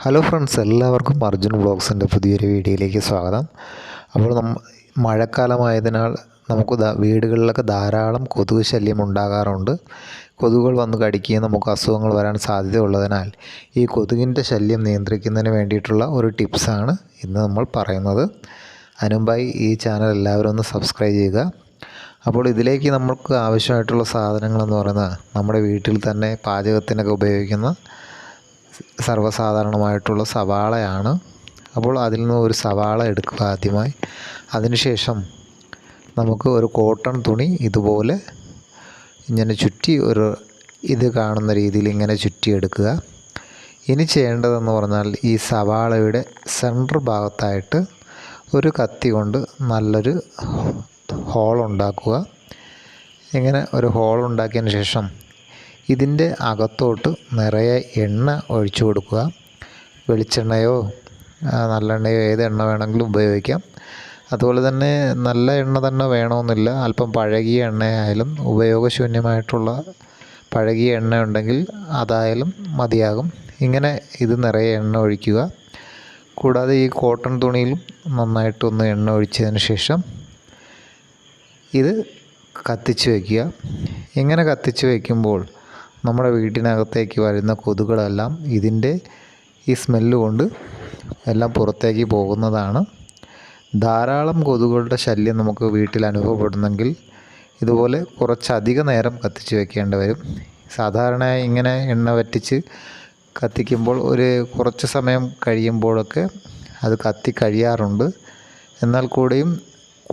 Hello friends, എല്ലാവർക്കും അർജുൻ വ്ളോഗ്സിൻ്റെ പുതിയൊരു വീഡിയോയിലേക്ക് സ്വാഗതം. അപ്പോൾ മഴക്കാലമായതിനാൽ നമുക്ക് വീടുകളിലൊക്കെ ധാരാളം കൊതുക് ശല്യം ഉണ്ടാകാറുണ്ട്. കൊതുകുകൾ വന്ന് കടിക്കുകയും നമുക്ക് അസുഖങ്ങൾ വരാൻ സാധ്യതയുള്ളതിനാൽ ഈ കൊതുകിൻ്റെ ശല്യം നിയന്ത്രിക്കുന്നതിന് വേണ്ടിയിട്ടുള്ള ഒരു ടിപ്സാണ് ഇന്ന് നമ്മൾ പറയുന്നത്. അതിനുമുമ്പായി ഈ ചാനൽ എല്ലാവരും ഒന്ന് സബ്സ്ക്രൈബ് ചെയ്യുക. അപ്പോൾ ഇതിലേക്ക് നമുക്ക് ആവശ്യമായിട്ടുള്ള സാധനങ്ങളെന്ന് പറയുന്നത് നമ്മുടെ വീട്ടിൽ തന്നെ പാചകത്തിനൊക്കെ ഉപയോഗിക്കുന്ന സർവ്വസാധാരണമായിട്ടുള്ള സവാളയാണ്. അപ്പോൾ അതിൽ നിന്ന് ഒരു സവാള എടുക്കുക ആദ്യമായി. അതിനുശേഷം നമുക്ക് ഒരു കോട്ടൺ തുണി ഇതുപോലെ ഇങ്ങനെ ചുറ്റി ഇത് കാണുന്ന രീതിയിൽ ഇങ്ങനെ ചുറ്റിയെടുക്കുക. ഇനി ചെയ്യേണ്ടതെന്ന് പറഞ്ഞാൽ ഈ സവാളയുടെ സെൻറ്റർ ഭാഗത്തായിട്ട് ഒരു കത്തി കൊണ്ട് നല്ലൊരു ഹോൾ ഉണ്ടാക്കുക. ഇങ്ങനെ ഒരു ഹോൾ ഉണ്ടാക്കിയതിന് ശേഷം ഇതിൻ്റെ അകത്തോട്ട് നിറയെ എണ്ണ ഒഴിച്ചു കൊടുക്കുക. വെളിച്ചെണ്ണയോ നല്ലെണ്ണയോ ഏത് എണ്ണ വേണമെങ്കിലും ഉപയോഗിക്കാം. അതുപോലെ തന്നെ നല്ല എണ്ണ തന്നെ വേണമെന്നില്ല, അല്പം പഴകിയ എണ്ണയായാലും ഉപയോഗശൂന്യമായിട്ടുള്ള പഴകിയ എണ്ണ ഉണ്ടെങ്കിൽ അതായാലും മതിയാകും. ഇങ്ങനെ ഇത് നിറയെ എണ്ണ ഒഴിക്കുക. കൂടാതെ ഈ കോട്ടൺ തുണിയിലും നന്നായിട്ടൊന്ന് എണ്ണ ഒഴിച്ചതിന് ശേഷം ഇത് കത്തിച്ച് വയ്ക്കുക. ഇങ്ങനെ കത്തിച്ച് വയ്ക്കുമ്പോൾ നമ്മുടെ വീട്ടിനകത്തേക്ക് വരുന്ന കൊതുകുകളെല്ലാം ഇതിൻ്റെ ഈ സ്മെല്ല് കൊണ്ട് എല്ലാം പുറത്തേക്ക് പോകുന്നതാണ്. ധാരാളം കൊതുകുകളുടെ ശല്യം നമുക്ക് വീട്ടിൽ അനുഭവപ്പെടുന്നെങ്കിൽ ഇതുപോലെ കുറച്ചധികം നേരം കത്തിച്ച് വയ്ക്കേണ്ടി വരും. സാധാരണയായി ഇങ്ങനെ എണ്ണ വറ്റിച്ച് കത്തിക്കുമ്പോൾ ഒരു കുറച്ച് സമയം കഴിയുമ്പോഴൊക്കെ അത് കത്തി കഴിയാറുണ്ട്. എന്നാൽ കൂടിയും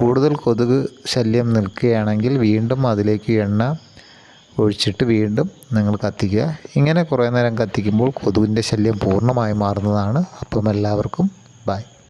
കൂടുതൽ കൊതുക് ശല്യം നിൽക്കുകയാണെങ്കിൽ വീണ്ടും അതിലേക്ക് എണ്ണ ഒഴിച്ചിട്ട് വീണ്ടും നിങ്ങൾ കത്തിക്കുക. ഇങ്ങനെ കുറേ നേരം കത്തിക്കുമ്പോൾ കൊതുകിൻ്റെ ശല്യം പൂർണ്ണമായി മാറുന്നതാണ്. അപ്പം എല്ലാവർക്കും ബൈ.